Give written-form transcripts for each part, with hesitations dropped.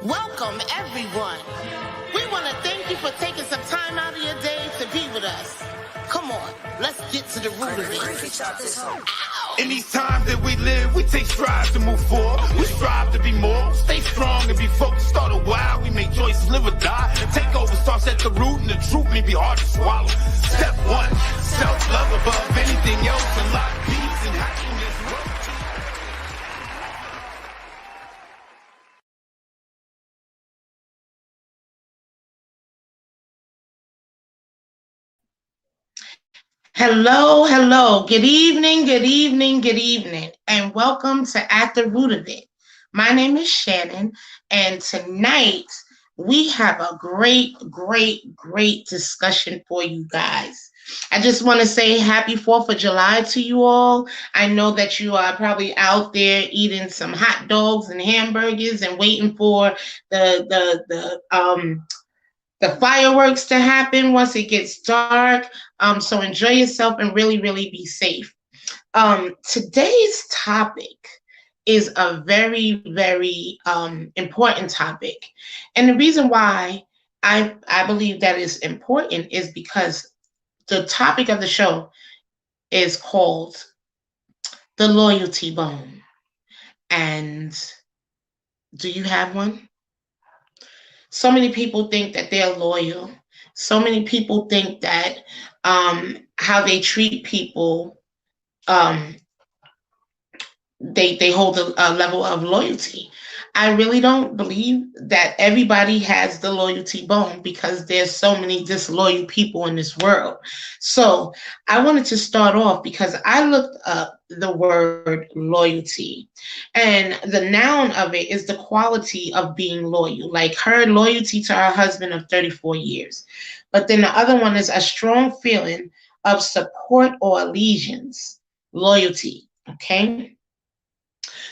Welcome, everyone. We want to thank you for taking some time out of your day to be with us. Come on, let's get to the root of it. Ow! In these times that we live, we take strides to move forward. We strive to be more, stay strong and be focused. Start a while, we make choices, live or die. Take over starts at the root, and the truth may be hard to swallow. Step one, self-love above anything else. Unlock peace and happiness. Hello. Good evening, and welcome to At the Root of It. My name is Shannon, and tonight we have a great discussion for you guys. I just want to say happy 4th of July to you all. I know that you are probably out there eating some hot dogs and hamburgers and waiting for the fireworks to happen once it gets dark. So enjoy yourself and really be safe. Today's topic is a very important topic. And the reason why I believe that is important is because the topic of the show is called the loyalty bone. And do you have one? So many people think that they're loyal. So many people think that how they treat people, they hold a level of loyalty. I really don't believe that everybody has the loyalty bone because there's so many disloyal people in this world. So I wanted to start off because I looked up the word loyalty, and the noun of it is the quality of being loyal, like her loyalty to her husband of 34 years. But then the other one is a strong feeling of support or allegiance, loyalty, okay?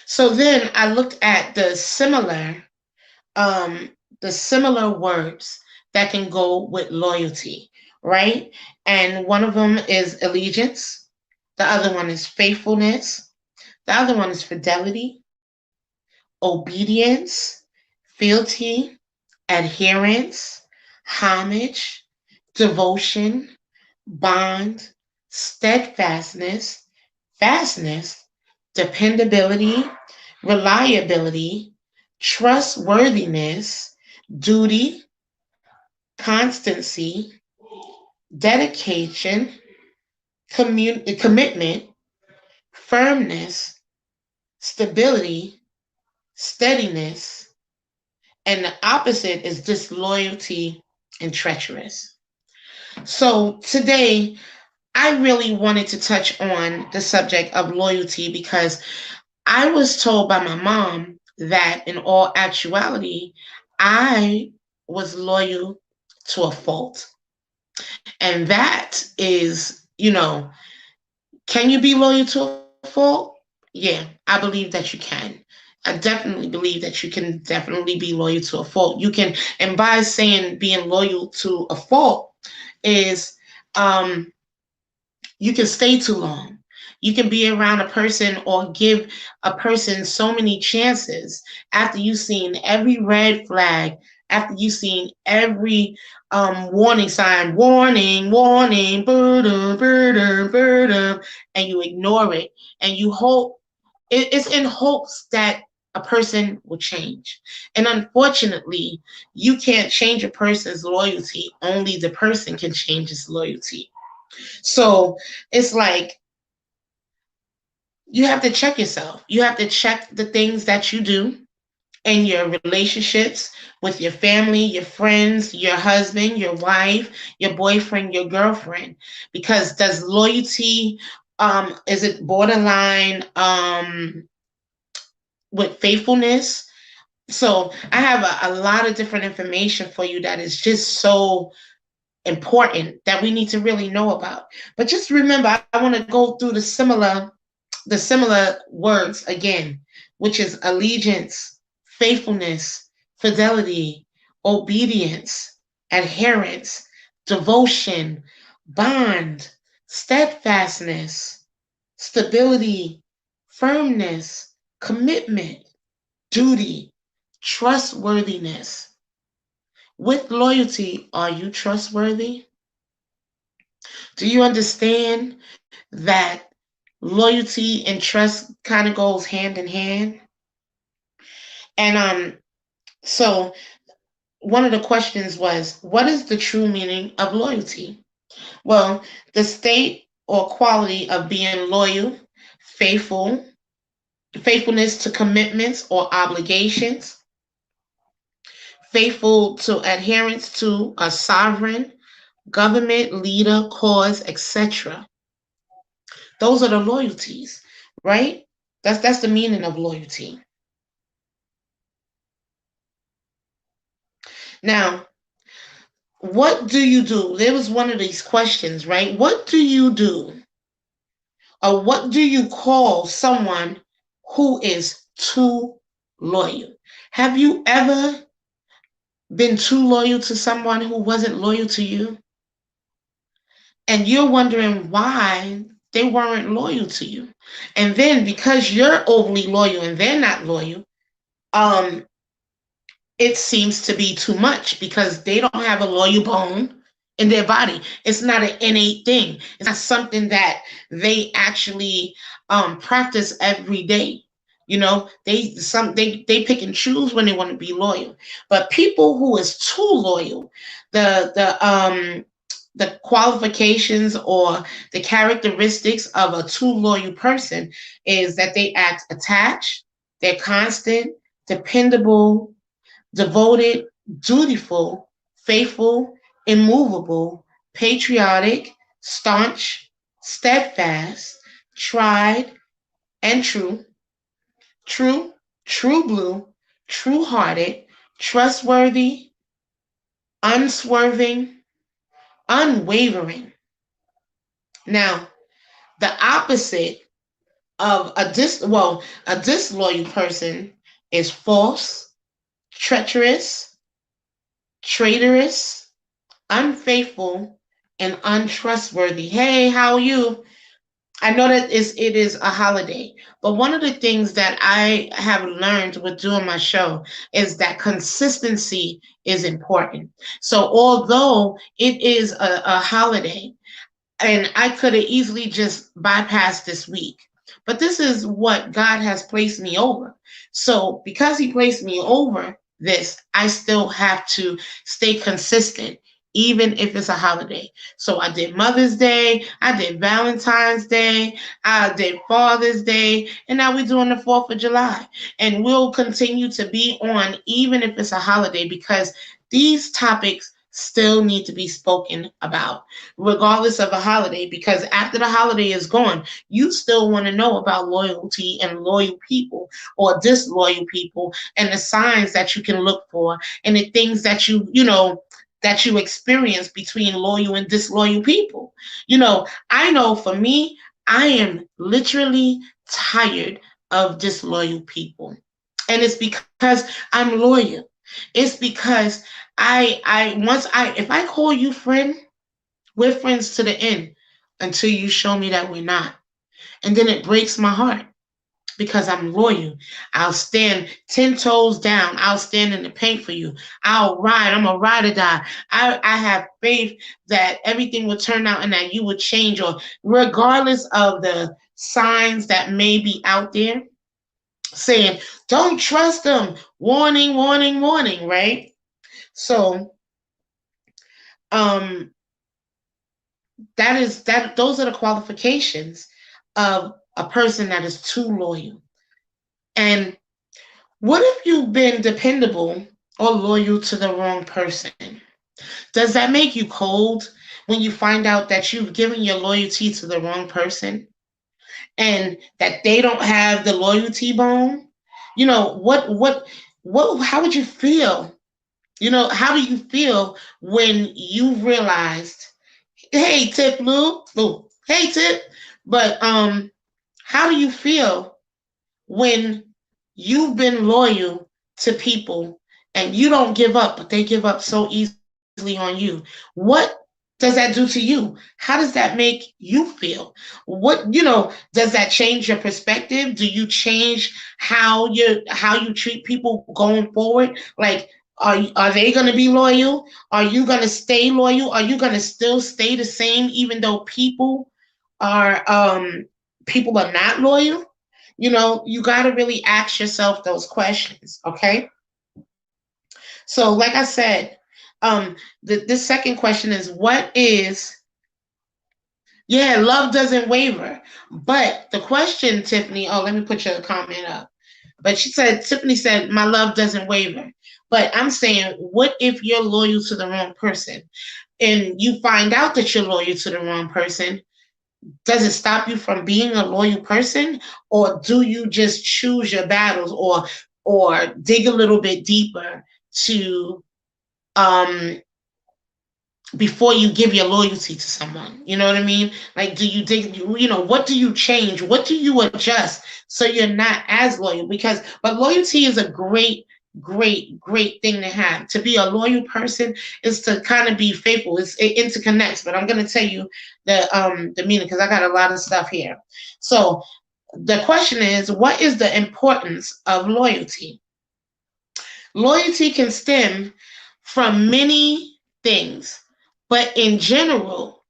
So then I looked at the similar words that can go with loyalty, right? And one of them is allegiance. The other one is faithfulness. The other one is fidelity, obedience, fealty, adherence, homage, devotion, bond, steadfastness, fastness, dependability, reliability, trustworthiness, duty, constancy, dedication, commitment, firmness, stability, steadiness, and the opposite is disloyalty and treacherous. So today, I really wanted to touch on the subject of loyalty because I was told by my mom that in all actuality, I was loyal to a fault. And that is, can you be loyal to a fault? Yeah, I believe that you can. I definitely believe that you can definitely be loyal to a fault. You can, and by saying being loyal to a fault is, you can stay too long. You can be around a person or give a person so many chances after you've seen every red flag, after you've seen every warning sign, warning, burden, and you ignore it, and you hope, it's in hopes that a person will change. And unfortunately, you can't change a person's loyalty. Only the person can change his loyalty. So it's like, you have to check yourself. You have to check the things that you do in your relationships with your family, your friends, your husband, your wife, your boyfriend, your girlfriend. Because does loyalty, is it borderline with faithfulness? So I have a lot of different information for you that is just so important that we need to really know about. But just remember, I want to go through the similar words again, which is allegiance, faithfulness, fidelity, obedience, adherence, devotion, bond, steadfastness, stability, firmness, commitment, duty, Trustworthiness. With loyalty, are you trustworthy? Do you understand that loyalty and trust kind of goes hand in hand? And so one of the questions was, what is the true meaning of loyalty? Well, the state or quality of being loyal, faithful, faithfulness to commitments or obligations, faithful to adherence to a sovereign, government, leader, cause, etc. Those are the loyalties, right? That's the meaning of loyalty. Now, what do you do? There was one of these questions, right? What do you do? Or what do you call someone who is too loyal? Have you ever been too loyal to someone who wasn't loyal to you? And you're wondering why they weren't loyal to you. And then because you're overly loyal and they're not loyal, um, it seems to be too much because they don't have a loyal bone in their body. It's not an innate thing. It's not something that they actually practice every day. You know, they pick and choose when they want to be loyal. But people who is too loyal, the qualifications or the characteristics of a too loyal person is that they act attached, they're constant, dependable, devoted, dutiful, faithful, immovable, patriotic, staunch, steadfast, tried, and true, true blue, true-hearted, trustworthy, unswerving, unwavering. Now, the opposite of a disloyal person is false, treacherous, traitorous, unfaithful, and untrustworthy. Hey, how are you? I know that it is a holiday, but one of the things that I have learned with doing my show is that consistency is important. So although it is a holiday, and I could have easily just bypassed this week, but this is what God has placed me over. So because he placed me over this, I still have to stay consistent, even if it's a holiday. So I did Mother's Day, I did Valentine's Day, I did Father's Day, and now we're doing the 4th of July. And we'll continue to be on even if it's a holiday because these topics still need to be spoken about, regardless of a holiday, because after the holiday is gone, you still want to know about loyalty and loyal people or disloyal people and the signs that you can look for and the things that you experience between loyal and disloyal people. I know for me, I am literally tired of disloyal people. And it's because I'm loyal. It's because if I call you friend, we're friends to the end until you show me that we're not. And then it breaks my heart because I'm loyal. I'll stand 10 toes down. I'll stand in the paint for you. I'll ride. I'm a ride or die. I have faith that everything will turn out and that you will change, or regardless of the signs that may be out there saying, don't trust them. Warning, warning, warning, right? So those are the qualifications of a person that is too loyal. And what if you've been dependable or loyal to the wrong person? Does that make you cold when you find out that you've given your loyalty to the wrong person and that they don't have the loyalty bone? How would you feel? How do you feel when you realized, hey, Tip Lou, hey, Tip, but how do you feel when you've been loyal to people and you don't give up, but they give up so easily on you? What does does that do to you? How does that make you feel? What, does that change your perspective? Do you change how you treat people going forward? Like, are they going to be loyal? Are you going to stay loyal? Are you going to still stay the same even though are not loyal? You got to really ask yourself those questions, okay? So, like I said, this second question is, love doesn't waver. But the question, Tiffany, let me put your comment up. But Tiffany said, my love doesn't waver. But I'm saying, what if you're loyal to the wrong person and you find out that you're loyal to the wrong person? Does it stop you from being a loyal person, or do you just choose your battles, or dig a little bit deeper to before you give your loyalty to someone? You know what I mean? Like, do you dig, what do you change? What do you adjust so you're not as loyal? But loyalty is a great thing to have. To be a loyal person is to kind of be faithful. It interconnects, but I'm going to tell you the meaning, because I got a lot of stuff here. So the question is, what is the importance of loyalty? Loyalty can stem from many things, but in general,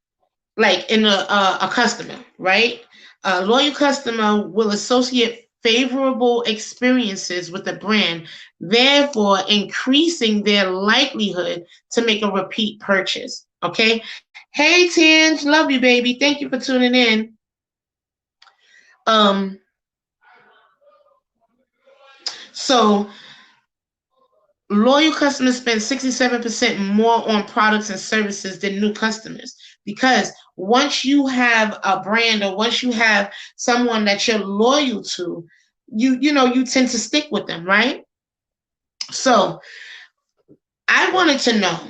like in a customer, right? A loyal customer will associate favorable experiences with the brand, therefore increasing their likelihood to make a repeat purchase. Okay. Hey, Tinge, love you, baby. Thank you for tuning in. So loyal customers spend 67% more on products and services than new customers, because once you have a brand, or once you have someone that you're loyal to, you tend to stick with them, right? So I wanted to know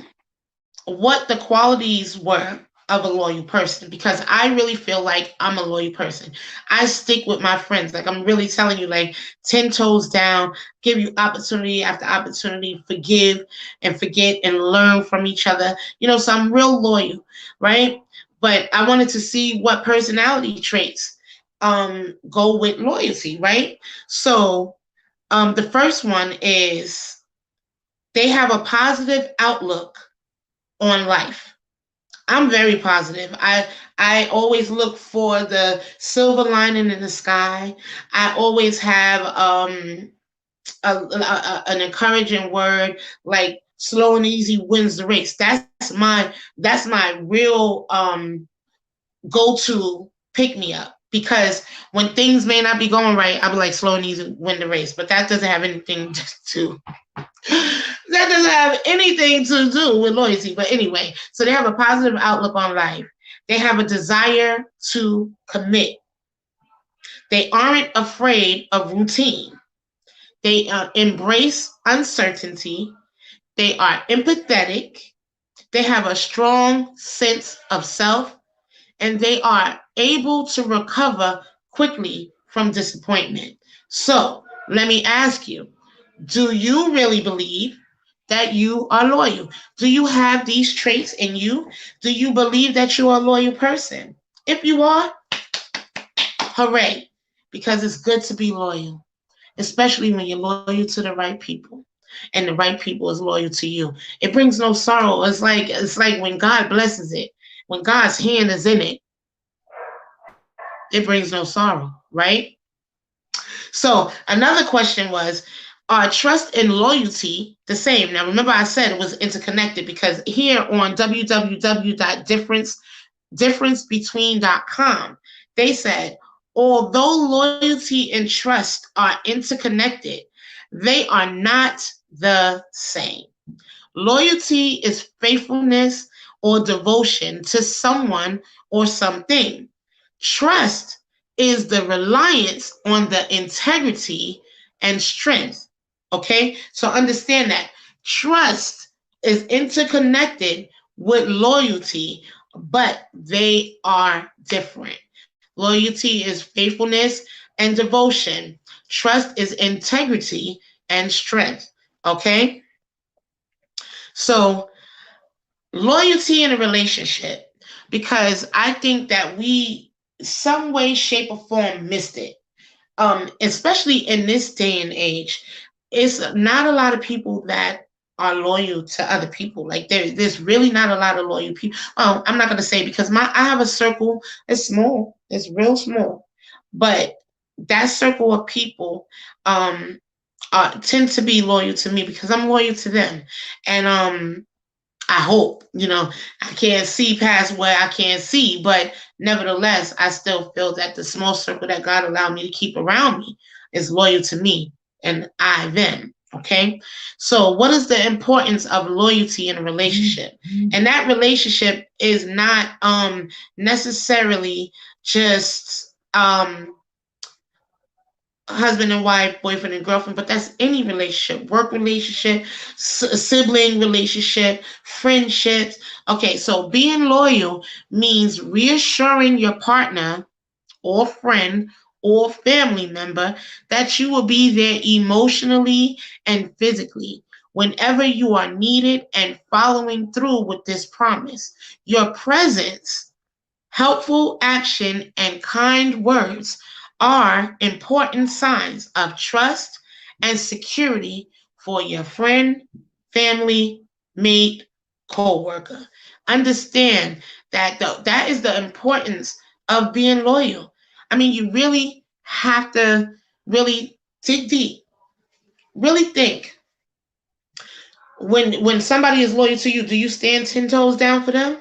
what the qualities were of a loyal person, because I really feel like I'm a loyal person. I stick with my friends. Like, I'm really telling you, like, 10 toes down, give you opportunity after opportunity, forgive and forget and learn from each other. So I'm real loyal, right? But I wanted to see what personality traits go with loyalty, right? So the first one is they have a positive outlook on life. I'm very positive. I always look for the silver lining in the sky. I always have an encouraging word, like slow and easy wins the race. That's my real go-to pick me up, because when things may not be going right, I'll be like, slow and easy win the race. But that doesn't have anything to do with loyalty. But anyway, so they have a positive outlook on life. They have a desire to commit. They aren't afraid of routine. They embrace uncertainty. They are empathetic. They have a strong sense of self, and they are able to recover quickly from disappointment. So let me ask you, do you really believe that you are loyal? Do you have these traits in you? Do you believe that you are a loyal person? If you are, hooray, because it's good to be loyal, especially when you're loyal to the right people and the right people is loyal to you. It brings no sorrow. It's like when God blesses it, when God's hand is in it, it brings no sorrow, right? So another question was, are trust and loyalty the same? Now, remember I said it was interconnected, because here on www.differencebetween.com, they said, although loyalty and trust are interconnected, they are not the same. Loyalty is faithfulness or devotion to someone or something. Trust is the reliance on the integrity and strength. Okay, so understand that trust is interconnected with loyalty, but they are different. Loyalty is faithfulness and devotion. Trust is integrity and strength. Okay, so Loyalty in a relationship, because I think that we, some way, shape, or form, missed it. Especially in this day and age, it's not a lot of people that are loyal to other people. Like there's really not a lot of loyal people. I'm not gonna say, because I have a circle. It's small. It's real small, but that circle of people tend to be loyal to me because I'm loyal to them, and I hope, I can't see past where I can't see, but nevertheless, I still feel that the small circle that God allowed me to keep around me is loyal to me and I them. Okay. So what is the importance of loyalty in a relationship? And that relationship is not necessarily just husband and wife, boyfriend and girlfriend, but that's any relationship, work relationship, sibling relationship, friendships. Okay, so being loyal means reassuring your partner or friend or family member that you will be there emotionally and physically whenever you are needed, and following through with this promise. Your presence, helpful action, and kind words are important signs of trust and security for your friend, family, mate, co-worker. Understand that that is the importance of being loyal. I mean, you really have to really dig deep, really think. When somebody is loyal to you, do you stand 10 toes down for them?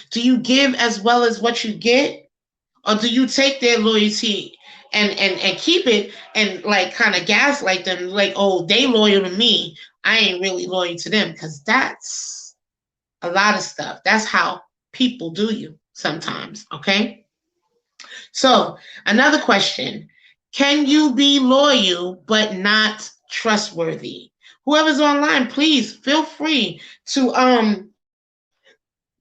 Do you give as well as what you get? Or do you take their loyalty and keep it and like kind of gaslight them, like, oh, they loyal to me, I ain't really loyal to them? Because that's a lot of stuff. That's how people do you sometimes. Okay. So another question: can you be loyal but not trustworthy? Whoever's online, please feel free to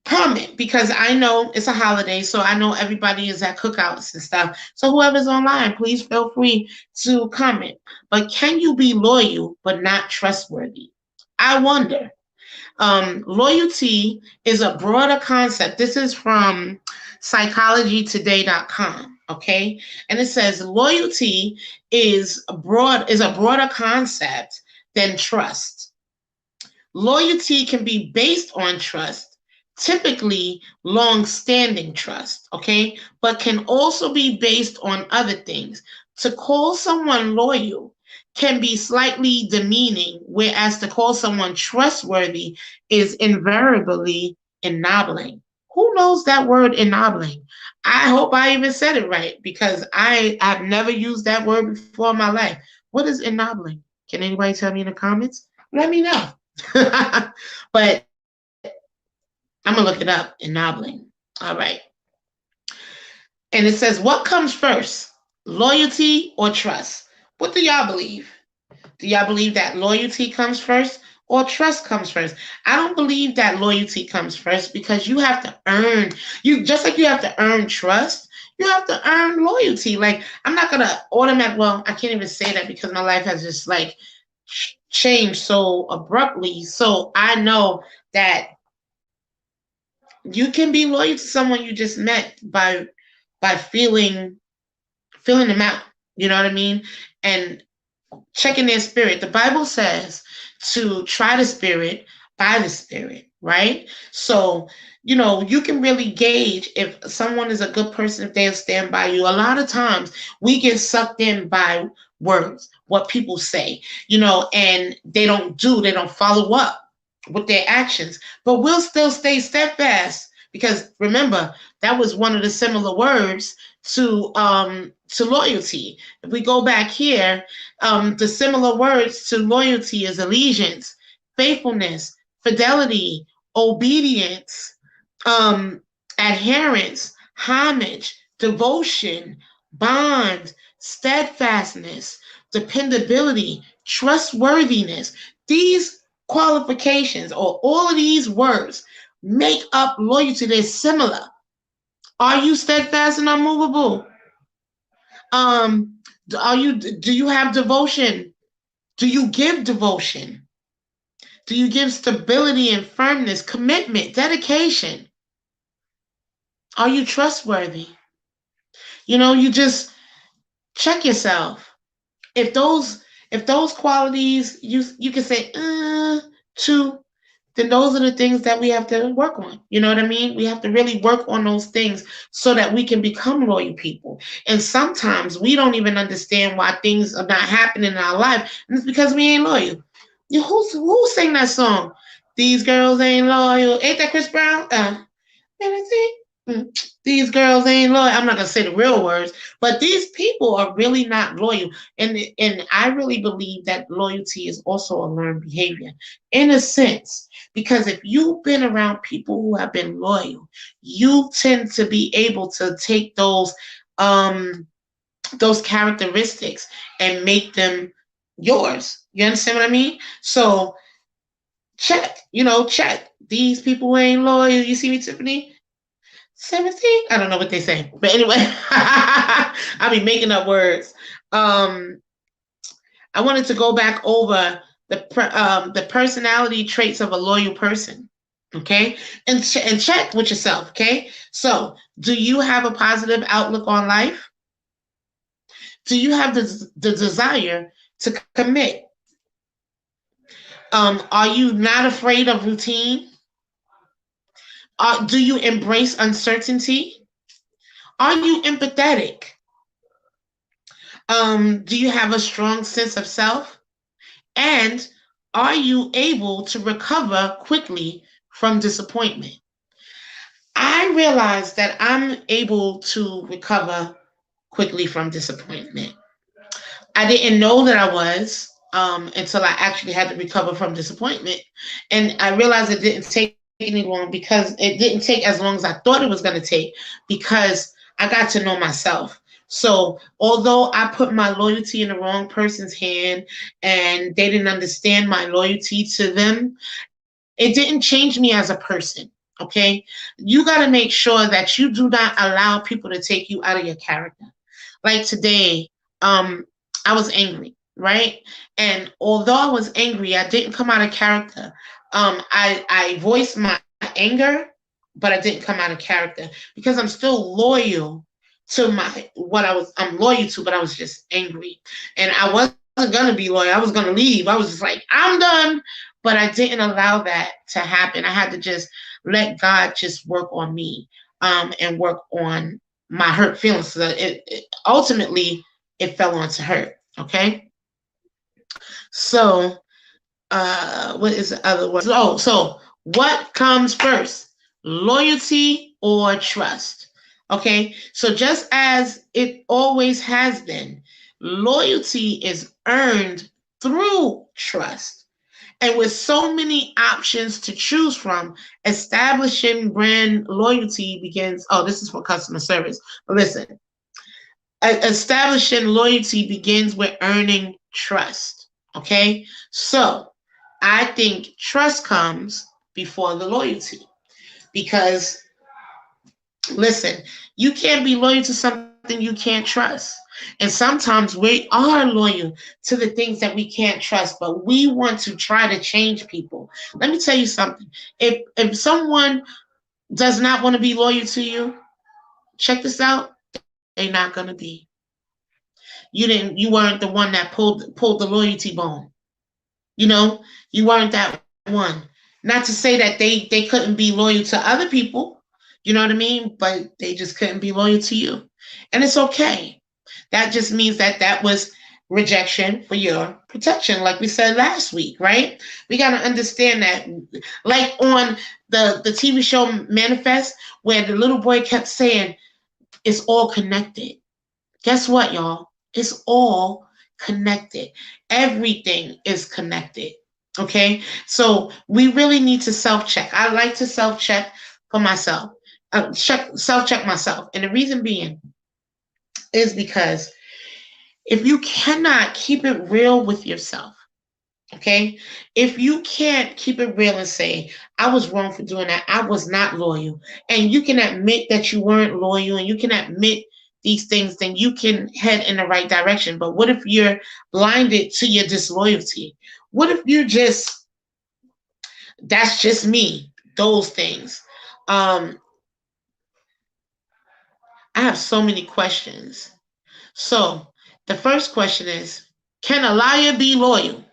comment, because I know it's a holiday, so I know everybody is at cookouts and stuff. So whoever's online, please feel free to comment. But can you be loyal but not trustworthy? I wonder. Loyalty is a broader concept. This is from psychologytoday.com. Okay, and it says loyalty is a broader concept than trust. Loyalty can be based on trust, typically long-standing trust, okay, but can also be based on other things. To call someone loyal can be slightly demeaning, whereas to call someone trustworthy is invariably ennobling. Who knows that word, ennobling? I hope I even said it right, because I've never used that word before in my life. What is ennobling? Can anybody tell me in the comments? Let me know. But I'm going to look it up, ennobling. All right. And it says, what comes first, loyalty or trust? What do y'all believe? Do y'all believe that loyalty comes first or trust comes first? I don't believe that loyalty comes first, because you have to earn, just like you have to earn trust, you have to earn loyalty. Like, I'm not going to well, I can't even say that because my life has just like changed so abruptly. So I know that you can be loyal to someone you just met by feeling them out. You know what I mean? And checking their spirit. The Bible says to try the spirit by the spirit, right? So, you can really gauge if someone is a good person, if they'll stand by you. A lot of times we get sucked in by words, what people say, and they don't follow up with their actions, but we'll still stay steadfast, because remember, that was one of the similar words to loyalty. If we go back here, the similar words to loyalty is allegiance, faithfulness, fidelity, obedience, adherence, homage, devotion, bond, steadfastness, dependability, trustworthiness. These qualifications, or all of these words, make up loyalty. They're similar. Are you steadfast and unmovable? Do you have devotion? Do you give devotion? Do you give stability and firmness, commitment, dedication? Are you trustworthy? You just check yourself. If those qualities you can say two, then those are the things that we have to work on. You know what I mean? We have to really work on those things so that we can become loyal people. And sometimes we don't even understand why things are not happening in our life, and it's because we ain't loyal. Who sang that song? These girls ain't loyal. Ain't that Chris Brown? These girls ain't loyal. I'm not gonna say the real words, but these people are really not loyal. And I really believe that loyalty is also a learned behavior, in a sense, because if you've been around people who have been loyal, you tend to be able to take those characteristics and make them yours. You understand what I mean? So check. These people ain't loyal. You see me, Tiffany? 17? I don't know what they say. But anyway, I'll be making up words. I wanted to go back over the personality traits of a loyal person. Okay? And check with yourself. Okay? So, do you have a positive outlook on life? Do you have the desire to commit? Are you not afraid of routine? Do you embrace uncertainty? Are you empathetic? Do you have a strong sense of self? And are you able to recover quickly from disappointment? I realized that I'm able to recover quickly from disappointment. I didn't know that I was until I actually had to recover from disappointment. And I realized it didn't take any long because it didn't take as long as I thought it was going to take, because I got to know myself. So although I put my loyalty in the wrong person's hand and they didn't understand my loyalty to them, it didn't change me as a person. Okay? You got to make sure that you do not allow people to take you out of your character. Like today, I was angry, right? And although I was angry, I didn't come out of character. I voiced my anger, but I didn't come out of character because I'm still loyal to I'm loyal to, but I was just angry. And I wasn't going to be loyal. I was going to leave. I was just like, I'm done. But I didn't allow that to happen. I had to just let God just work on me and work on my hurt feelings. So ultimately, it fell onto hurt. Okay? So, what is the other word? Oh, so what comes first? Loyalty or trust? Okay, so just as it always has been, loyalty is earned through trust. And with so many options to choose from, establishing brand loyalty begins. Oh, this is for customer service. But listen, establishing loyalty begins with earning trust. Okay, so I think trust comes before the loyalty, because listen, you can't be loyal to something you can't trust. And sometimes we are loyal to the things that we can't trust, but we want to try to change people. Let me tell you something. If someone does not want to be loyal to you, check this out. They're not going to be. You weren't the one that pulled the loyalty bone. You weren't that one. Not to say that they couldn't be loyal to other people, you know what I mean? But they just couldn't be loyal to you. And it's okay. That just means that was rejection for your protection, like we said last week, right? We got to understand that, like on the TV show Manifest, where the little boy kept saying, it's all connected. Guess what, y'all? It's all connected. Everything is connected. Okay? So we really need to self-check. I like to self-check for myself. Self-check myself. And the reason being is because if you cannot keep it real with yourself, okay? If you can't keep it real and say, I was wrong for doing that, I was not loyal, and you can admit that you weren't loyal, and you can admit these things, then you can head in the right direction. But what if you're blinded to your disloyalty? What if you're just That's just me. Those things. I have so many questions. So the first question is, can a liar be loyal?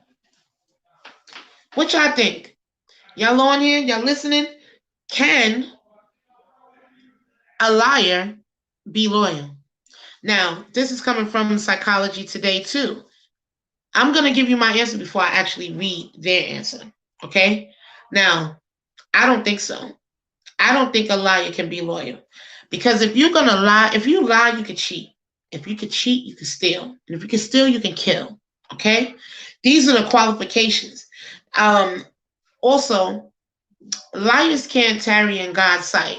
What y'all think? Y'all on here? Y'all listening? Can a liar be loyal? Now, this is coming from Psychology Today too. I'm going to give you my answer before I actually read their answer. Okay? Now, I don't think so. I don't think a liar can be loyal. Because if you're going to lie, if you lie, you can cheat. If you can cheat, you can steal. And if you can steal, you can kill. Okay? These are the qualifications. Also, liars can't tarry in God's sight.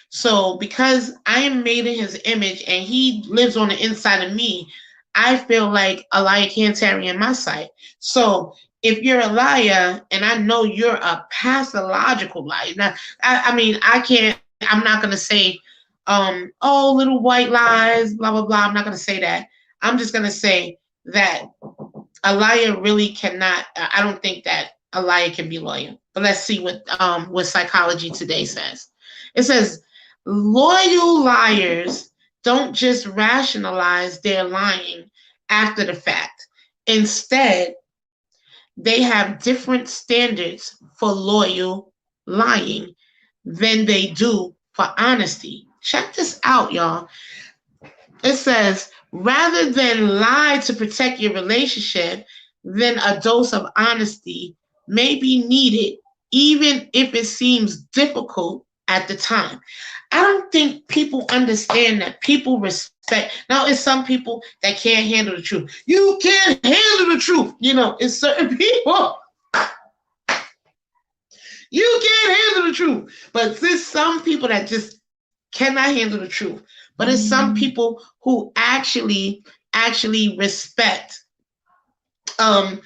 So because I am made in his image and he lives on the inside of me, I feel like a liar can't tarry in my sight. So if you're a liar and I know you're a pathological liar, now, I'm not going to say, oh, little white lies, blah, blah, blah. I'm not going to say that. I'm just going to say that a liar really cannot, I don't think that a liar can be loyal. But let's see what Psychology Today says. It says, loyal liars don't just rationalize their lying after the fact. Instead, they have different standards for loyal lying than they do for honesty. Check this out, y'all. It says, rather than lie to protect your relationship, then a dose of honesty may be needed, even if it seems difficult at the time. I don't think people understand that people respect. Now, it's some people that can't handle the truth. You can't handle the truth. You know, it's certain people. You can't handle the truth. But there's some people that just cannot handle the truth. But it's some people who actually respect the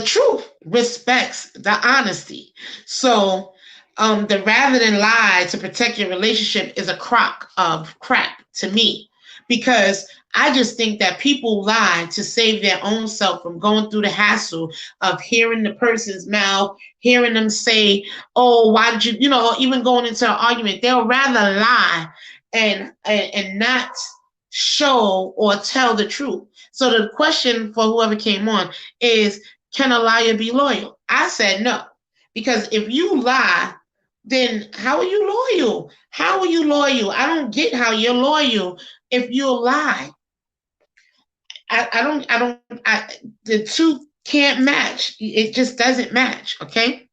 truth, respects the honesty. So the rather than lie to protect your relationship is a crock of crap to me, because I just think that people lie to save their own self from going through the hassle of hearing the person's mouth, hearing them say, oh, why did you, or even going into an argument. They'll rather lie and not show or tell the truth. So the question for whoever came on is, can a liar be loyal? I said no, because if you lie, then how are you loyal? How are you loyal? I don't get how you're loyal if you lie. The two can't match. It just doesn't match, okay?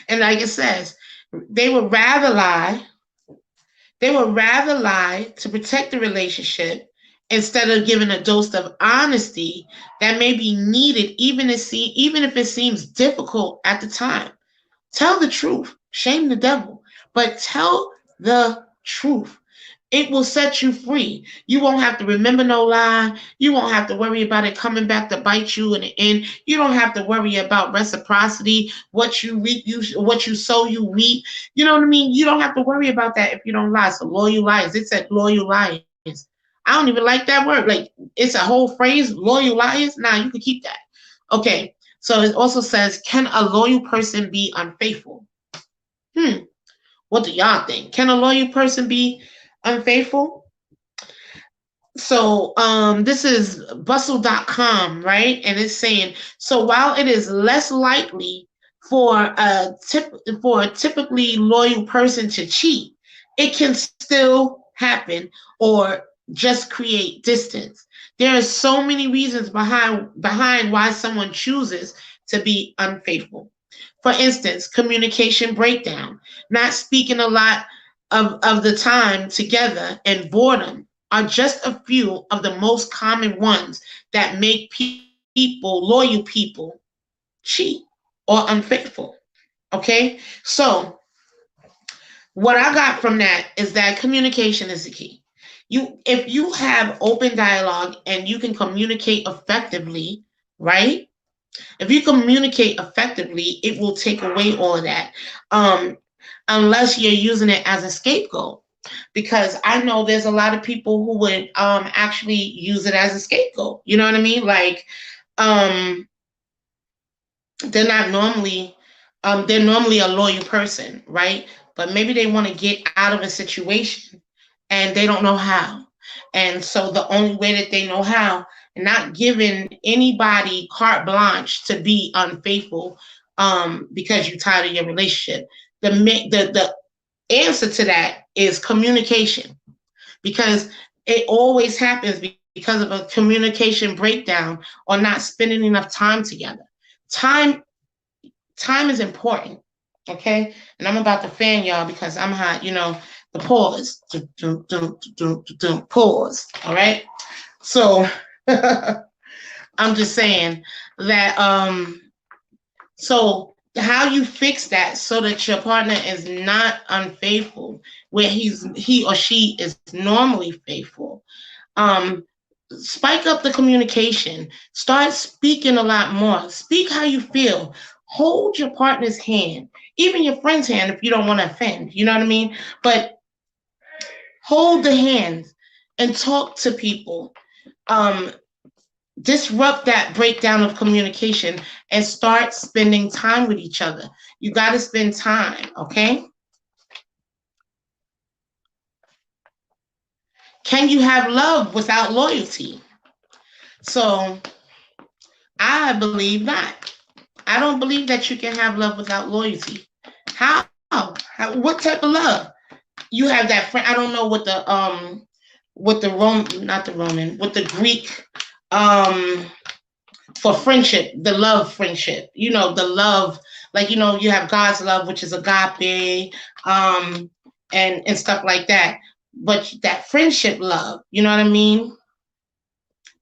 And like it says, they would rather lie to protect the relationship instead of giving a dose of honesty that may be needed, even if it seems difficult at the time. Tell the truth. Shame the devil. But tell the truth. It will set you free. You won't have to remember no lie. You won't have to worry about it coming back to bite you in the end. You don't have to worry about reciprocity. What you reap, what you sow, you reap. You know what I mean? You don't have to worry about that if you don't lie. So loyal liars. It said loyal liars. I don't even like that word. Like, it's a whole phrase, loyal liars. Nah, you can keep that. Okay. So it also says, can a loyal person be unfaithful? What do y'all think? Can a loyal person be unfaithful? So this is bustle.com, right? And it's saying, so while it is less likely for a typically loyal person to cheat, it can still happen or just create distance. There are so many reasons behind why someone chooses to be unfaithful. For instance, communication breakdown, not speaking a lot of the time together, and boredom are just a few of the most common ones that make loyal people, cheat or unfaithful. Okay? So what I got from that is that communication is the key. If you have open dialogue and you can communicate effectively, right? If you communicate effectively, it will take away all of that. Unless you're using it as a scapegoat. Because I know there's a lot of people who would actually use it as a scapegoat. You know what I mean? Like, they're not normally, they're normally a loyal person, right? But maybe they want to get out of a situation and they don't know how. And so the only way that they know how, not giving anybody carte blanche to be unfaithful, because you're tired of your relationship. The answer to that is communication, because it always happens because of a communication breakdown or not spending enough time together. Time time is important, okay? And I'm about to fan y'all because I'm hot, the pause. Pause. All right. So I'm just saying that so how you fix that so that your partner is not unfaithful, where he or she is normally faithful. Um, Spike up the communication. Start speaking a lot more. Speak how you feel. Hold your partner's hand, even your friend's hand if you don't want to offend. You know what I mean? But hold the hand and talk to people. Disrupt that breakdown of communication and start spending time with each other. You got to spend time, okay? Can you have love without loyalty? So I believe not. I don't believe that you can have love without loyalty. How? What type of love? You have that friend. I don't know what the not the Roman, with the Greek for friendship, the love friendship. The love, like you have God's love, which is agape, and stuff like that. But that friendship love, you know what I mean?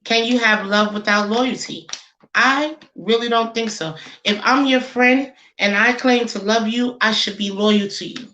Can you have love without loyalty? I really don't think so. If I'm your friend and I claim to love you, I should be loyal to you,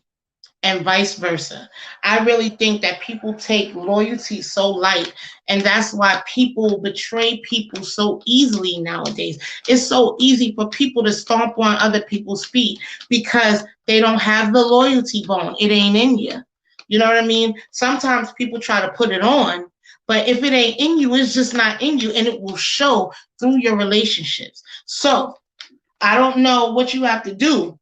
and vice versa. I really think that people take loyalty so light, and that's why people betray people so easily nowadays. It's so easy for people to stomp on other people's feet because they don't have the loyalty bone. It ain't in you. You know what I mean? Sometimes people try to put it on, but if it ain't in you, it's just not in you, and it will show through your relationships. So I don't know what you have to do,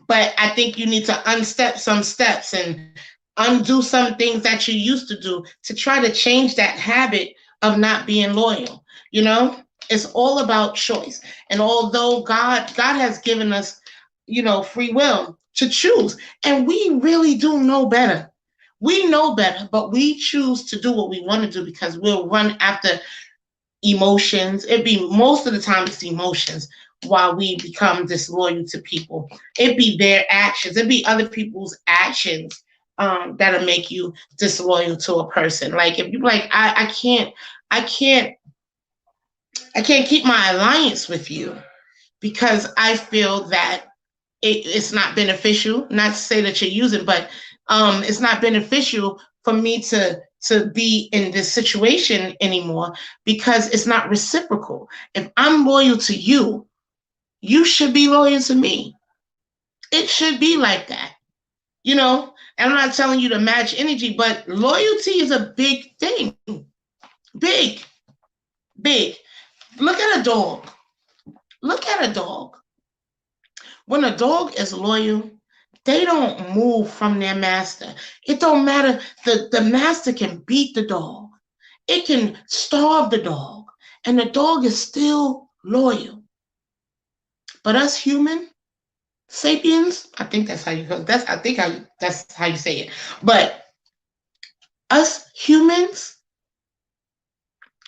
but I think you need to unstep some steps and undo some things that you used to do to try to change that habit of not being loyal. It's all about choice. And although God has given us, free will to choose, and we really do know better. We know better, but we choose to do what we want to do because we'll run after emotions. It'd be most of the time it's emotions while we become disloyal to people. It'd be their actions. It'd be other people's actions that'll make you disloyal to a person. Like if you're like, I can't keep my alliance with you because I feel that it's not beneficial. Not to say that you're using, but it's not beneficial for me to be in this situation anymore because it's not reciprocal. If I'm loyal to you, you should be loyal to me. It should be like that. And I'm not telling you to match energy, but loyalty is a big thing. Big. Look at a dog. When a dog is loyal, they don't move from their master. It don't matter. The master can beat the dog. It can starve the dog. And the dog is still loyal. But us human sapiens, I think that's how you go. That's how you say it. But us humans,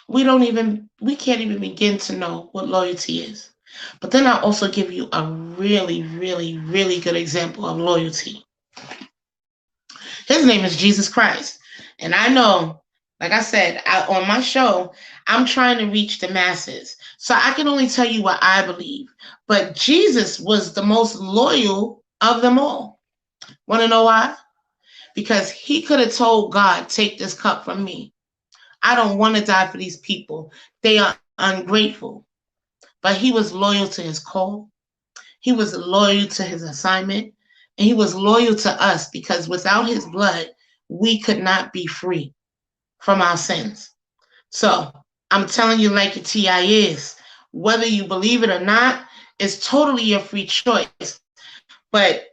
we can't even begin to know what loyalty is. But then I'll also give you a really, really, really good example of loyalty. His name is Jesus Christ. And I know, like I said, on my show, I'm trying to reach the masses. So I can only tell you what I believe. But Jesus was the most loyal of them all. Want to know why? Because he could have told God, take this cup from me. I don't want to die for these people. They are ungrateful. But he was loyal to his call. He was loyal to his assignment. And he was loyal to us because without his blood, we could not be free from our sins. So I'm telling you like your TI is, whether you believe it or not, It's totally your free choice. But,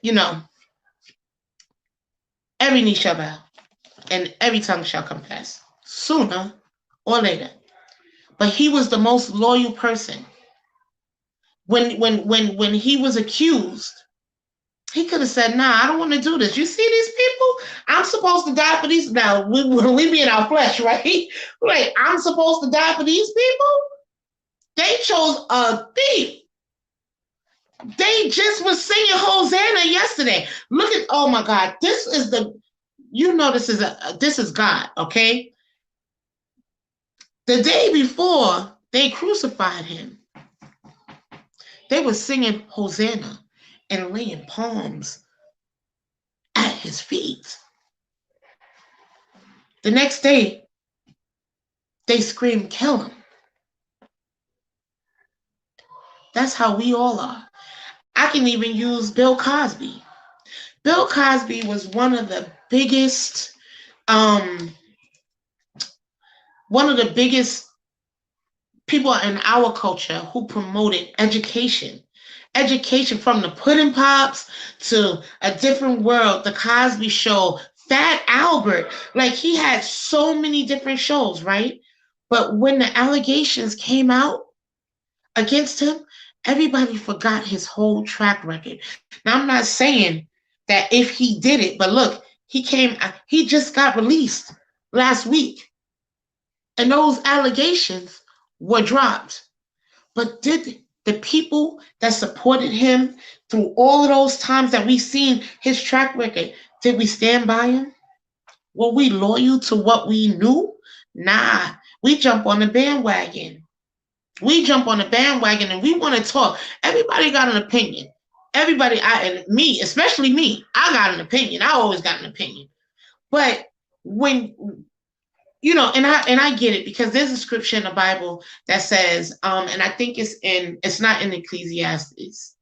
every knee shall bow and every tongue shall confess sooner or later. But he was the most loyal person. When he was accused, he could have said, nah, I don't want to do this. You see these people? I'm supposed to die for these. Now, we be in our flesh, right? Right. I'm supposed to die for these people? They chose a thief. They just was singing Hosanna yesterday. Look at, oh my God, this is this is God, okay? The day before they crucified him, they were singing Hosanna and laying palms at his feet. The next day, they screamed, kill him. That's how we all are. I can even use Bill Cosby. Bill Cosby was one of the biggest people in our culture who promoted education. Education, from the Pudding Pops to A Different World, The Cosby Show, Fat Albert. Like, he had so many different shows, right? But when the allegations came out against him, everybody forgot his whole track record. Now, I'm not saying that if he did it, but look, he just got released last week. And those allegations were dropped. But did the people that supported him through all of those times that we've seen his track record, did we stand by him? Were we loyal to what we knew? Nah, we jump on the bandwagon. We jump on the bandwagon and we want to talk. Everybody got an opinion. Everybody, and me, especially me, I got an opinion. I always got an opinion. But when, and I get it, because there's a scripture in the Bible that says, and I think it's not in Ecclesiastes.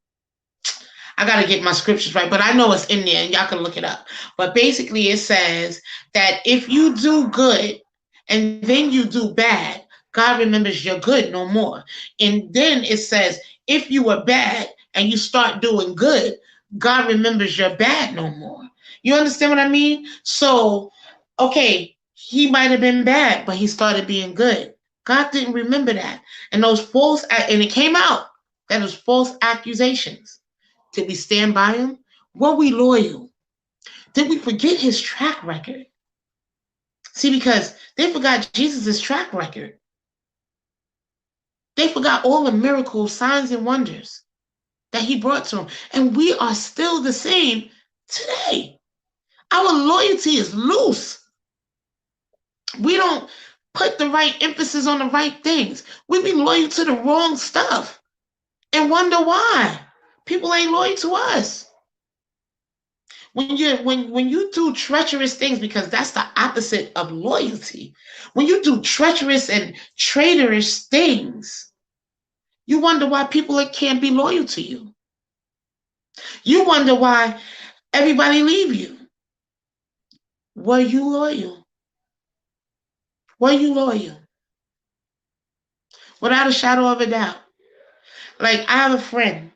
I got to get my scriptures right, but I know it's in there and y'all can look it up. But basically it says that if you do good and then you do bad, God remembers your good no more. And then it says, if you were bad and you start doing good, God remembers your bad no more. You understand what I mean? So, okay, he might have been bad, but he started being good. God didn't remember that. And and it came out that was false accusations. Did we stand by him? Were we loyal? Did we forget his track record? See, because they forgot Jesus' track record. They forgot all the miracles, signs, and wonders that he brought to them. And we are still the same today. Our loyalty is loose. We don't put the right emphasis on the right things. We be loyal to the wrong stuff and wonder why people ain't loyal to us. When you do treacherous things, because that's the opposite of loyalty. When you do treacherous and traitorous things, you wonder why people can't be loyal to you. You wonder why everybody leave you. Were you loyal? Were you loyal? Without a shadow of a doubt. Like, I have a friend,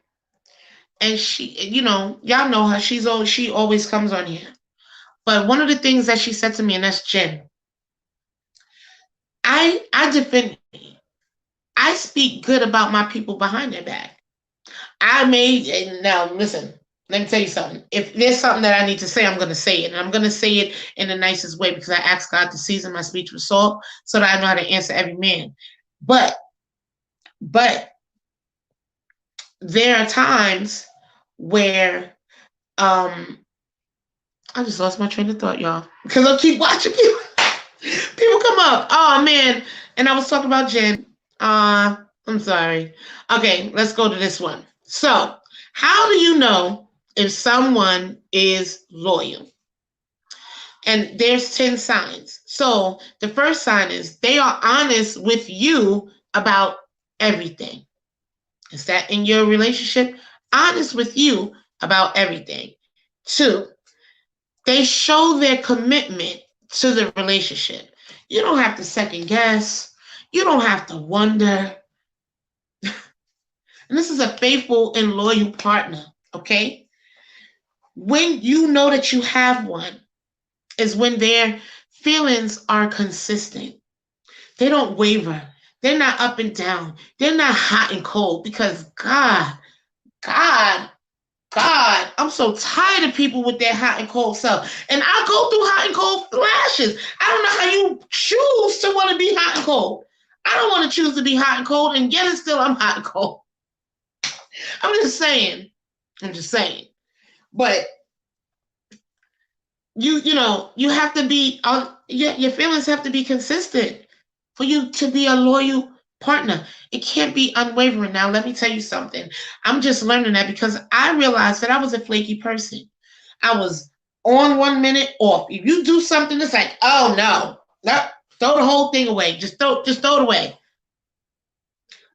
and she, y'all know her. She always comes on here. But one of the things that she said to me, and that's Jen, I speak good about my people behind their back. Now listen, let me tell you something. If there's something that I need to say, I'm going to say it. And I'm going to say it in the nicest way, because I asked God to season my speech with salt so that I know how to answer every man. But there are times where I just lost my train of thought, y'all, because I keep watching people. People come up. Oh, man. And I was talking about Jen. I'm sorry. Okay, let's go to this one. So, how do you know if someone is loyal? And there's 10 signs. So, the first sign is they are honest with you about everything. Is that in your relationship? Honest with you about everything. 2, they show their commitment to the relationship. You don't have to second guess. You don't have to wonder. And this is a faithful and loyal partner, okay? When you know that you have one is when their feelings are consistent. They don't waver. They're not up and down. They're not hot and cold because God, God, I'm so tired of people with their hot and cold self. And I go through hot and cold flashes. I don't know how you choose to want to be hot and cold. I don't want to choose to be hot and cold, and yet and still I'm hot and cold. I'm just saying. I'm just saying. But you have to be your feelings have to be consistent for you to be a loyal partner. It can't be unwavering. Now, let me tell you something. I'm just learning that because I realized that I was a flaky person. I was on 1 minute, off. If you do something, it's like, oh no, throw the whole thing away. Just throw it away.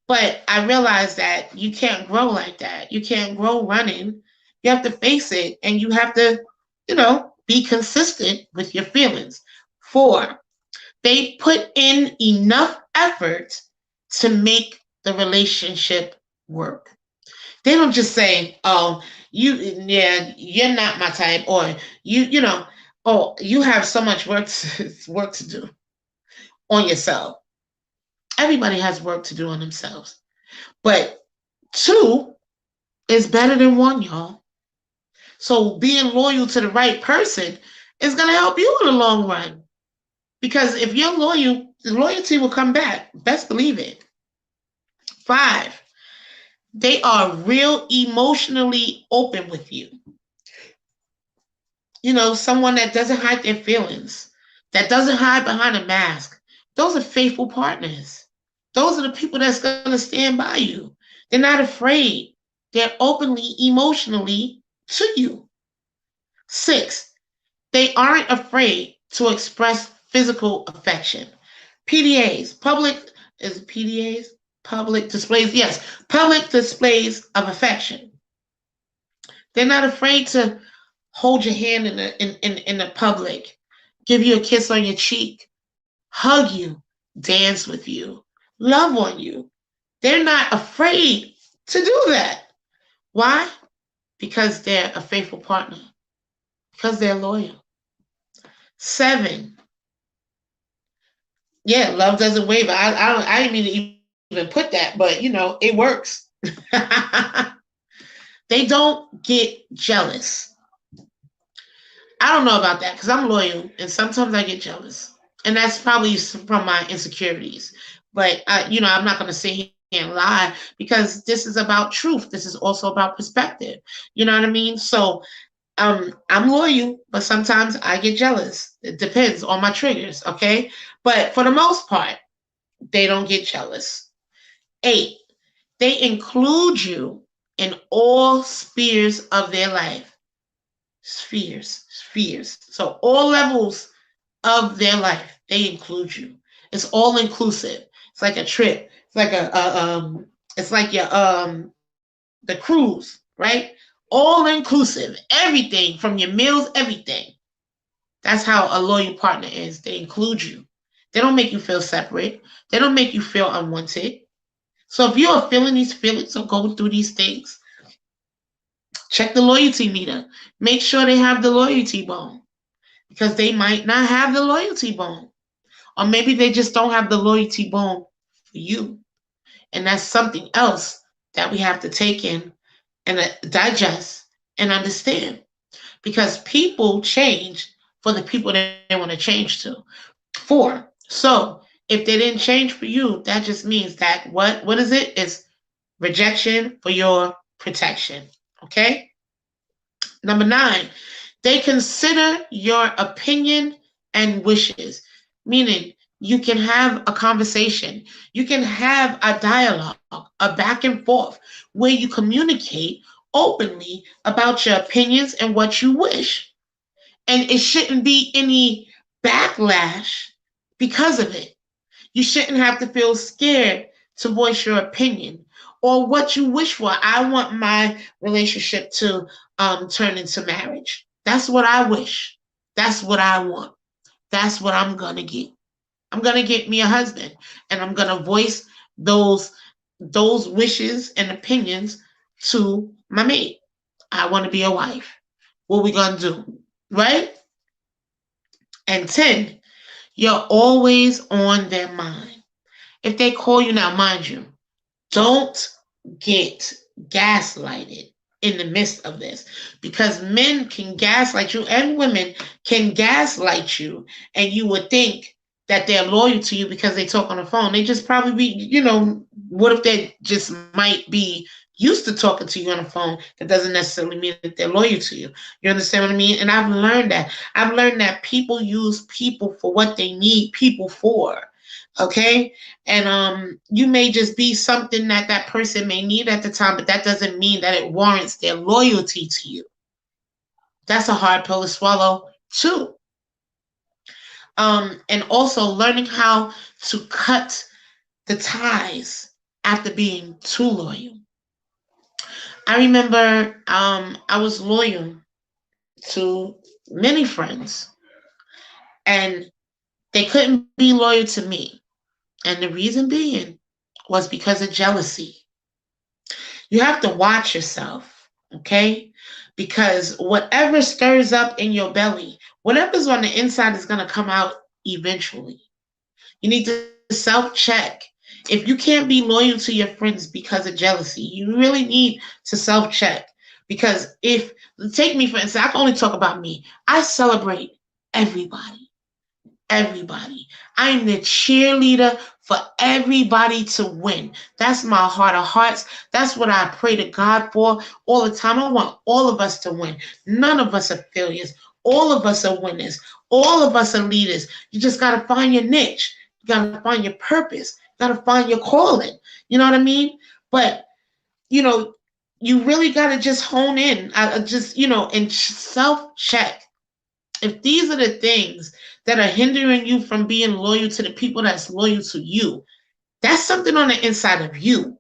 But I realized that you can't grow like that. You can't grow running. You have to face it, and you have to, be consistent with your feelings. 4, they put in enough effort to make the relationship work. They don't just say, "Oh, you're not my type," or "Oh, you have so much work to do on yourself." Everybody has work to do on themselves, but 2 is better than 1, y'all. So being loyal to the right person is going to help you in the long run. Because if you're loyal, the loyalty will come back. Best believe it. 5, they are real emotionally open with you. Someone that doesn't hide their feelings, that doesn't hide behind a mask. Those are faithful partners. Those are the people that's going to stand by you. They're not afraid. They're openly, emotionally to you. 6, they aren't afraid to express physical affection. PDAs, public displays, yes, public displays of affection. They're not afraid to hold your hand in the public, give you a kiss on your cheek, hug you, dance with you, love on you. They're not afraid to do that. Why? Because they're a faithful partner. Because they're loyal. 7, yeah, love doesn't waver. I didn't mean to even put that, but it works. They don't get jealous. I don't know about that because I'm loyal, and sometimes I get jealous, and that's probably from my insecurities. But I'm not going to sit here and lie because this is about truth. This is also about perspective. You know what I mean? So I'm loyal, but sometimes I get jealous. It depends on my triggers, okay? But for the most part, they don't get jealous. 8, they include you in all spheres of their life. Spheres. So all levels of their life, they include you. It's all inclusive. It's like a trip. It's like it's like your the cruise, right? All inclusive, everything from your meals, everything. That's how a loyal partner is. They include you. They don't make you feel separate. They don't make you feel unwanted. So if you are feeling these feelings or going through these things, check the loyalty meter. Make sure they have the loyalty bone because they might not have the loyalty bone. Or maybe they just don't have the loyalty bone for you. And that's something else that we have to take in and digest and understand, because people change for the people that they want to change to. 4, so if they didn't change for you, that just means that what is it? It's rejection for your protection. Okay. Number 9, they consider your opinion and wishes, meaning you can have a conversation, you can have a dialogue, a back and forth where you communicate openly about your opinions and what you wish. And it shouldn't be any backlash because of it. You shouldn't have to feel scared to voice your opinion or what you wish for. I want my relationship to turn into marriage. That's what I wish. That's what I want. That's what I'm going to get. I'm going to get me a husband, and I'm going to voice those those wishes and opinions to my mate. I want to be a wife. What we gonna do? Right? And 10, you're always on their mind. If they call you now, mind you, don't get gaslighted in the midst of this, because men can gaslight you and women can gaslight you, and you would think that they're loyal to you because they talk on the phone. They just probably be, what if they just might be used to talking to you on the phone? That doesn't necessarily mean that they're loyal to you. You understand what I mean? And I've learned that. I've learned that people use people for what they need people for. Okay. And you may just be something that that person may need at the time, but that doesn't mean that it warrants their loyalty to you. That's a hard pill to swallow too. And also learning how to cut the ties after being too loyal. I remember I was loyal to many friends, and they couldn't be loyal to me. And the reason being was because of jealousy. You have to watch yourself, okay? Because whatever stirs up in your belly, whatever's on the inside is going to come out eventually. You need to self-check. If you can't be loyal to your friends because of jealousy, you really need to self-check. Because take me for instance, I can only talk about me. I celebrate everybody. Everybody. I'm the cheerleader for everybody to win. That's my heart of hearts. That's what I pray to God for all the time. I want all of us to win. None of us are failures. All of us are winners. All of us are leaders. You just got to find your niche. You got to find your purpose. You got to find your calling. You know what I mean? But, you really got to just hone in. And self-check. If these are the things that are hindering you from being loyal to the people that's loyal to you, that's something on the inside of you.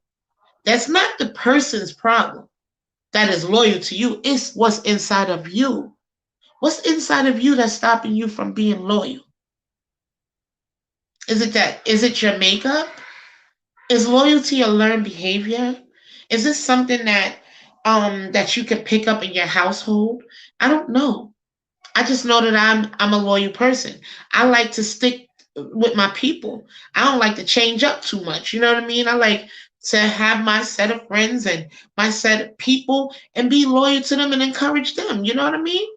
That's not the person's problem that is loyal to you. It's what's inside of you. What's inside of you that's stopping you from being loyal? Is it your makeup? Is loyalty a learned behavior? Is this something that you can pick up in your household? I don't know. I just know that I'm a loyal person. I like to stick with my people. I don't like to change up too much. You know what I mean? I like to have my set of friends and my set of people and be loyal to them and encourage them. You know what I mean?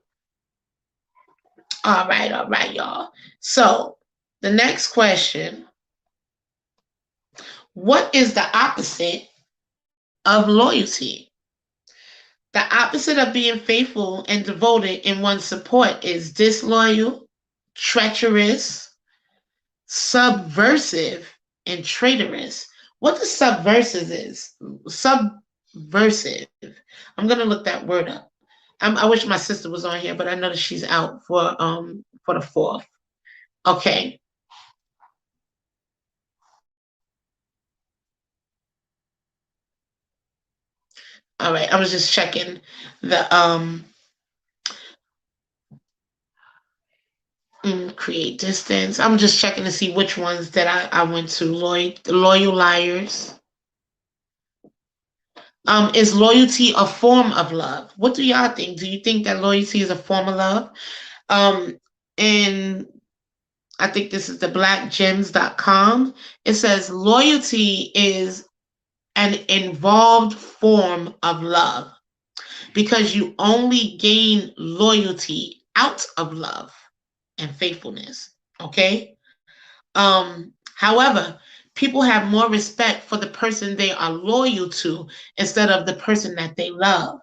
All right, y'all. So the next question, what is the opposite of loyalty? The opposite of being faithful and devoted in one's support is disloyal, treacherous, subversive, and traitorous. What the subversive is? Subversive. I'm gonna look that word up. I wish my sister was on here, but I know that she's out for the 4th. Okay. All right. I was just checking the create distance. I'm just checking to see which ones that I went to. Loyal liars. Is loyalty a form of love? What do y'all think? Do you think that loyalty is a form of love? And I think this is the blackgems.com. It says loyalty is an involved form of love because you only gain loyalty out of love and faithfulness. Okay. However, people have more respect for the person they are loyal to instead of the person that they love.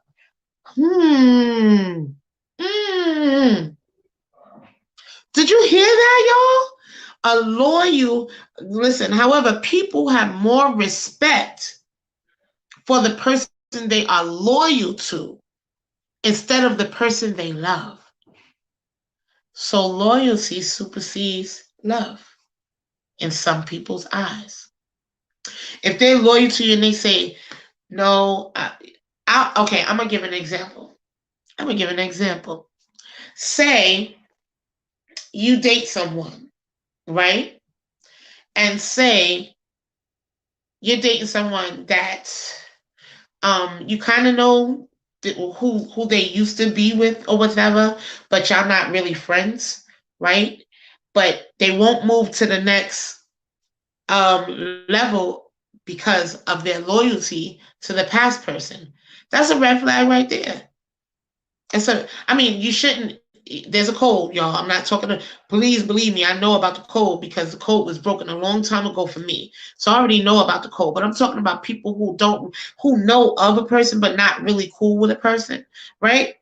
Did you hear that, y'all? Listen, however, people have more respect for the person they are loyal to instead of the person they love. So loyalty supersedes love in some people's eyes. If they're loyal to you and they say, no, okay, I'm going to give an example. Say you date someone, right? And say you're dating someone that you kind of know who they used to be with or whatever, but y'all not really friends, right? But they won't move to the next level because of their loyalty to the past person. That's a red flag right there. And so, I mean, you shouldn't. There's a code, y'all. I'm not talking to. Please believe me, I know about the code because the code was broken a long time ago for me. So I already know about the code. But I'm talking about people who know of a person but not really cool with a person, right?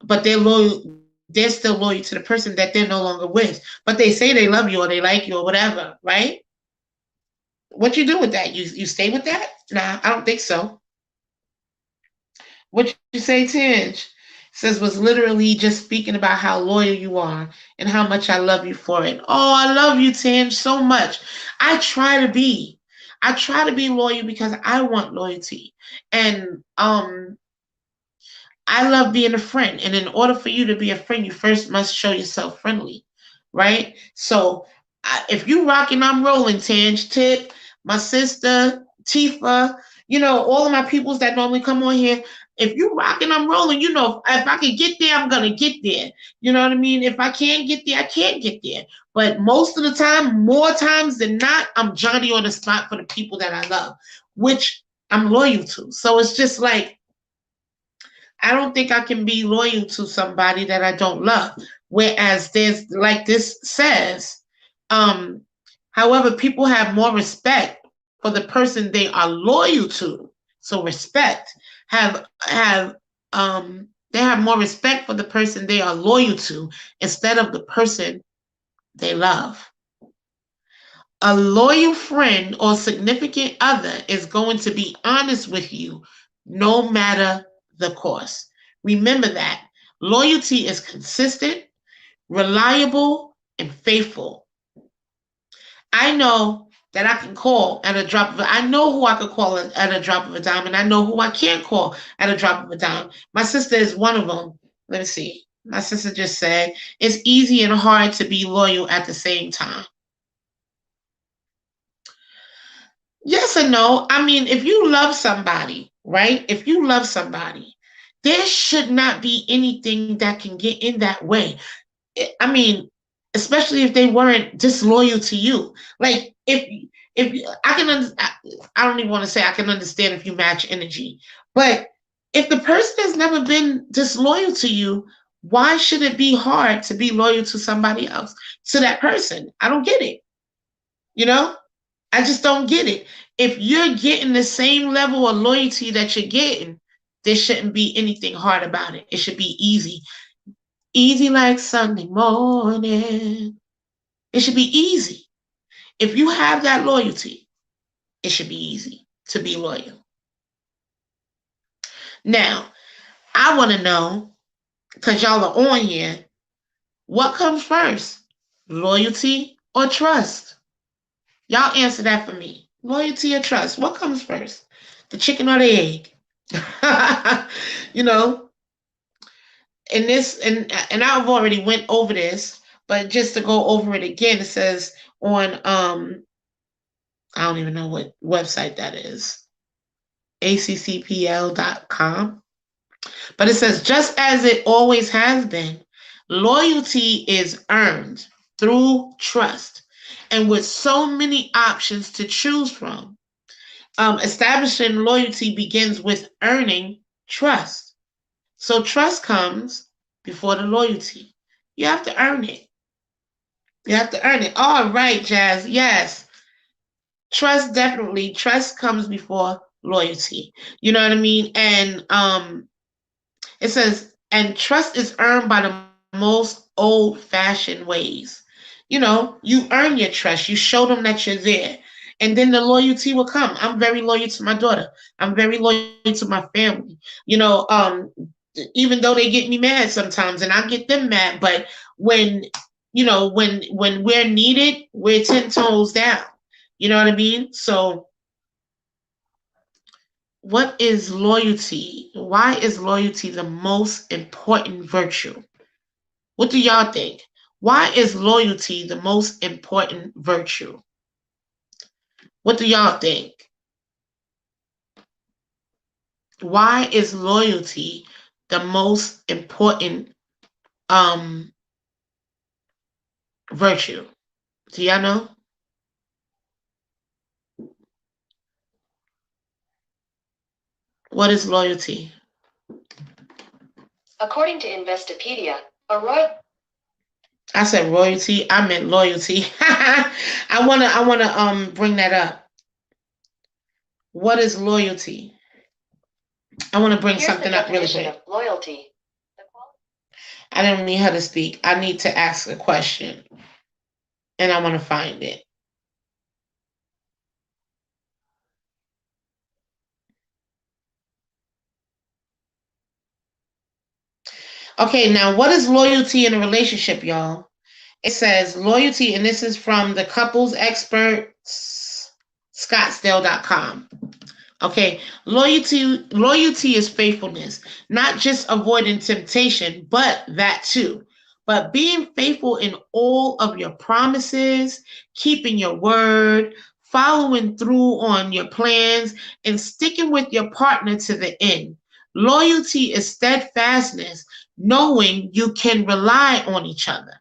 But they're loyal. They're still loyal to the person that they're no longer with. But they say they love you or they like you or whatever, right? What you do with that? You stay with that? Nah, I don't think so. What you say, Tinge? Says was literally just speaking about how loyal you are and how much I love you for it. Oh, I love you, Tinge, so much. I try to be. I try to be loyal because I want loyalty. And I love being a friend. And in order for you to be a friend, you first must show yourself friendly, right? So if you rocking, I'm rolling, Tange, Tip, my sister, Tifa, all of my peoples that normally come on here. If you rocking, I'm rolling, if I can get there, I'm going to get there. You know what I mean? If I can't get there, I can't get there. But most of the time, more times than not, I'm Johnny on the spot for the people that I love, which I'm loyal to. So it's just like, I don't think I can be loyal to somebody that I don't love. Whereas there's, like this says, however, people have more respect for the person they are loyal to. So respect they have more respect for the person they are loyal to instead of the person they love. A loyal friend or significant other is going to be honest with you no matter the cost. Remember that. Loyalty is consistent, reliable, and faithful. I know that I can call at a drop of I know who I could call at a drop of a dime, and I know who I can't call at a drop of a dime. My sister is one of them. Let me see. My sister just said, it's easy and hard to be loyal at the same time. Yes and no. I mean, if you love somebody, right? If you love somebody, there should not be anything that can get in that way. I mean, especially if they weren't disloyal to you. Like if I can, I don't even want to say I can understand if you match energy, but if the person has never been disloyal to you, why should it be hard to be loyal to somebody else, to that person? I don't get it. You know, I just don't get it. If you're getting the same level of loyalty that you're getting, there shouldn't be anything hard about it. It should be easy. Easy like Sunday morning. It should be easy. If you have that loyalty, it should be easy to be loyal. Now, I want to know, because y'all are on here, what comes first? Loyalty or trust? Y'all answer that for me. Loyalty or trust? What comes first? The chicken or the egg? you know, and this and I've already went over this, but just to go over it again, it says on I don't even know what website that is. ACCPL.com. But it says, just as it always has been, loyalty is earned through trust. And with so many options to choose from, establishing loyalty begins with earning trust. So trust comes before the loyalty. You have to earn it. You have to earn it. All right, Jazz. Yes. Trust, definitely. Trust comes before loyalty. You know what I mean? And it says, and trust is earned by the most old-fashioned ways. You earn your trust. You show them that you're there. And then the loyalty will come. I'm very loyal to my daughter. I'm very loyal to my family. Even though they get me mad sometimes and I get them mad, but when we're needed, we're 10 toes down. You know what I mean? So what is loyalty? Why is loyalty the most important virtue? What do y'all think? Why is loyalty the most important virtue? What do y'all think? Why is loyalty the most important virtue? Do y'all know? What is loyalty? According to Investopedia, I said royalty. I meant loyalty. I wanna bring that up. What is loyalty? I want to bring something up really quick. Loyalty. I don't need her to speak. I need to ask a question, and I want to find it. Okay, now what is loyalty in a relationship, y'all? It says loyalty, and this is from the couples experts, Scottsdale.com. Okay, loyalty is faithfulness, not just avoiding temptation, but that too. But being faithful in all of your promises, keeping your word, following through on your plans, and sticking with your partner to the end. Loyalty is steadfastness, knowing you can rely on each other.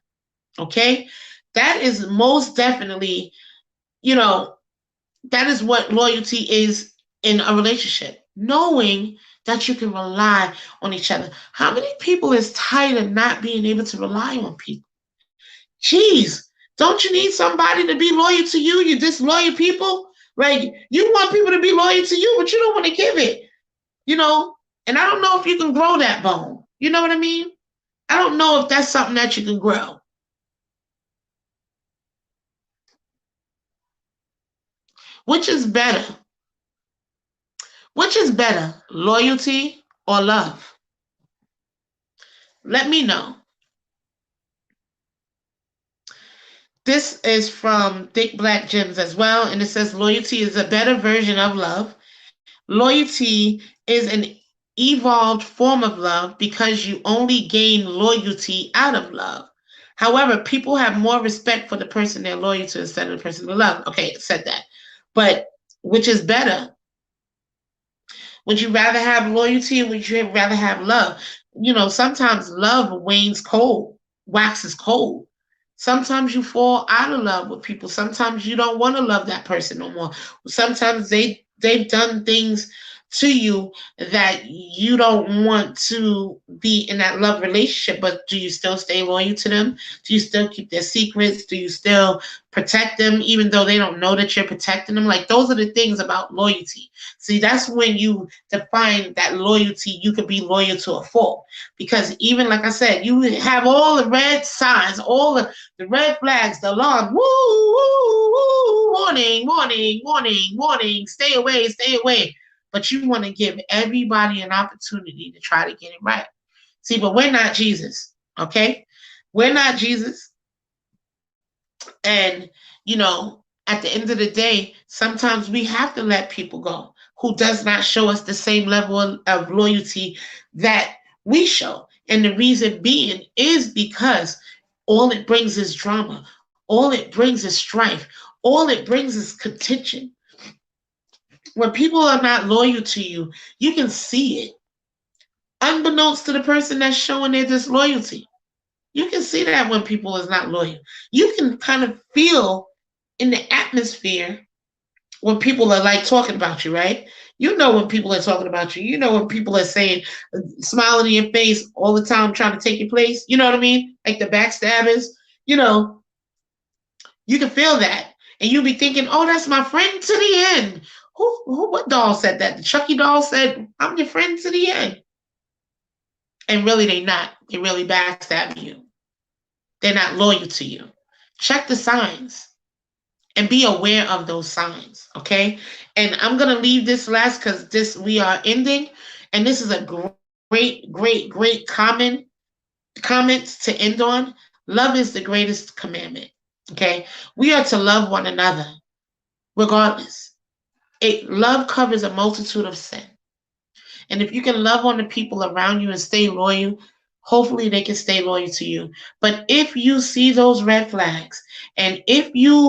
Okay? That is most definitely, that is what loyalty is in a relationship. Knowing that you can rely on each other. How many people is tired of not being able to rely on people? Jeez, don't you need somebody to be loyal to you? You disloyal people, right? You want people to be loyal to you, but you don't want to give it, And I don't know if you can grow that bone. You know what I mean? I don't know if that's something that you can grow. Which is better? Which is better, loyalty or love? Let me know. This is from Thick Black Gems as well, and it says loyalty is a better version of love. Loyalty is an evolved form of love because you only gain loyalty out of love. However, people have more respect for the person they're loyal to instead of the person they love. Okay, it said that. But which is better? Would you rather have loyalty or would you rather have love? Sometimes love wanes cold, waxes cold. Sometimes you fall out of love with people. Sometimes you don't want to love that person no more. Sometimes they've done things to you that you don't want to be in that love relationship, but do you still stay loyal to them? Do you still keep their secrets? Do you still protect them even though they don't know that you're protecting them? Like, those are the things about loyalty. See, that's when you define that loyalty. You could be loyal to a fault, because even like I said, you have all the red signs, all the red flags, the alarm, woo, woo, woo, warning, warning, warning, warning, stay away, stay away. But you want to give everybody an opportunity to try to get it right. See, but we're not Jesus, okay? We're not Jesus. And, at the end of the day, sometimes we have to let people go who does not show us the same level of loyalty that we show. And the reason being is because all it brings is drama. All it brings is strife. All it brings is contention. When people are not loyal to you, you can see it. Unbeknownst to the person that's showing their disloyalty. You can see that when people is not loyal. You can kind of feel in the atmosphere when people are like talking about you, right? You know when people are talking about you. You know when people are saying, smiling in your face all the time, trying to take your place. You know what I mean? Like the backstabbers. You can feel that. And you'll be thinking, oh, that's my friend to the end. What doll said that? The Chucky doll said, I'm your friend to the end. And really, they're not. They really backstab you. They're not loyal to you. Check the signs and be aware of those signs, okay? And I'm going to leave this last because we are ending. And this is a great, great, great comment to end on. Love is the greatest commandment, okay? We are to love one another regardless. Love covers a multitude of sin. And if you can love on the people around you and stay loyal, hopefully they can stay loyal to you. But if you see those red flags, and if you